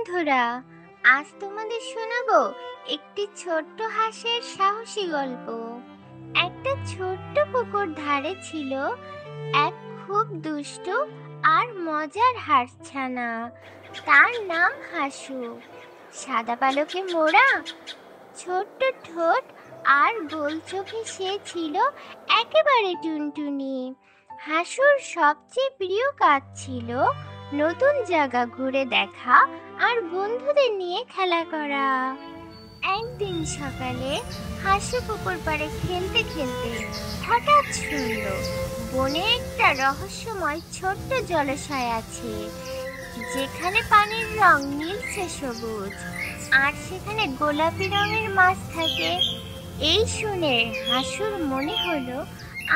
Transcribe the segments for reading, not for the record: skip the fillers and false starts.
বন্ধুরা, আজ তোমাদের শোনাবো একটি ছোট্ট হাঁসের সাহসী গল্প। একটা ছোট্ট পুকুর ধারে ছিল এক খুব দুষ্টু আর মজার হাঁসছানা। তার নাম হাসু। সাদা পালকে মোড়া, ছোট্ট ঠোঁট আর গোল চোখে সে ছিল একেবারে টুনটুনি। হাসুর সবচেয়ে প্রিয় কাজ ছিল নতুন জায়গা ঘুরে দেখা আর বন্ধুদের নিয়ে খেলা করা। একদিন সকালে হাসু পুকুর পাড়ে খেলতে খেলতে হঠাৎ শুনল বনে একটা রহস্যময় ছোট্ট জলাশয় আছে, যেখানে পানির রং নীলচে সবুজ আর সেখানে গোলাপি রঙের মাছ থাকে। এই শুনে হাসুর মনে হলো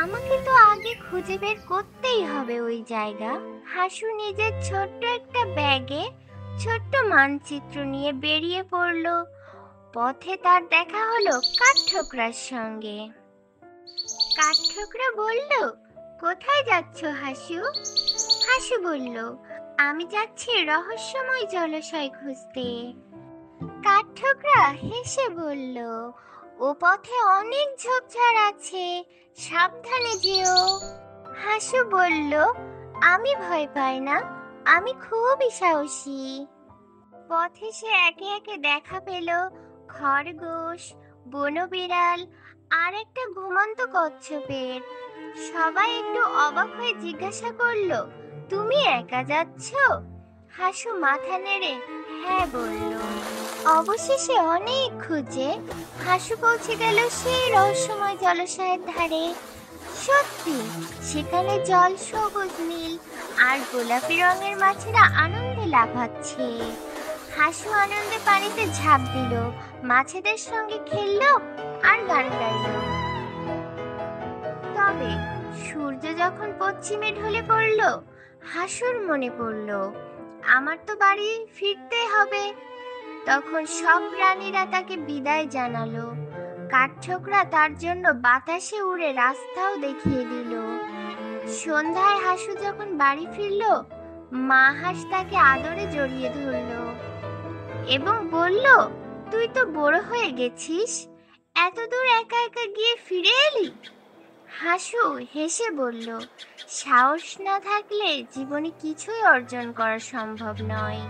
আমাকে তো আগে খুঁজে বের করতেই হবে ওই জায়গা। হাসু নিজের ছোট্ট একটা ব্যাগে ছোট্ট মানচিত্র নিয়ে বেরিয়ে পড়ল। পথে তার দেখা হলো কাঠঠোকরার সঙ্গে। কাঠঠোকরা বলল, কোথায় যাচ্ছ হাসু? হাসু বলল, আমি যাচ্ছি রহস্যময় জলাশয় খুঁজতে। কাঠঠোকরা হেসে বলল, ও পথে অনেক ঝোপঝাড় আছে, সাবধানে যেও। হাসু বলল, আমি ভয় পাই না, আমি খুবই সাহসী। পথে সে একে একে দেখা পেল খরগোশ, বনবিড়াল আর একটা ঘুমন্ত কচ্ছপের। সবাই একটু অবাক হয়ে জিজ্ঞাসা করলো, তুমি একা যাচ্ছ? হাসু মাথা নেড়ে হ্যাঁ বলল। অবশেষে অনেক খুঁজে হাসু পৌঁছে গেল সেই রহস্যময় জলাশয়ের ধারে। সত্যি সেখানে জল সবুজ নীল আর গোলাপি রঙের মাছেরা আনন্দে লাফাচ্ছে। হাসু আনন্দে পানিতে ঝাঁপ দিল, মাছেদের সঙ্গে খেললো আর গান গাইল। তবে সূর্য যখন পশ্চিমে ঢলে পড়ল, হাসুর মনে পড়ল আমার তো বাড়ি ফিরতে হবে। তখন সব প্রাণীরা তাকে বিদায় জানালো। কাঠঠোকরা তার জন্য বাতাসে উড়ে রাস্তাও দেখিয়ে দিল। সন্ধ্যায় হাসু যখন বাড়ি ফিরল, মা হাঁস তাকে আদরে জড়িয়ে ধরল এবং বলল, তুই তো বড় হয়ে গেছিস, এত দূর একা একা গিয়ে ফিরে এলি। হাসু হেসে বলল, সাহস না থাকলে জীবনে কিছুই অর্জন করা সম্ভব নয়।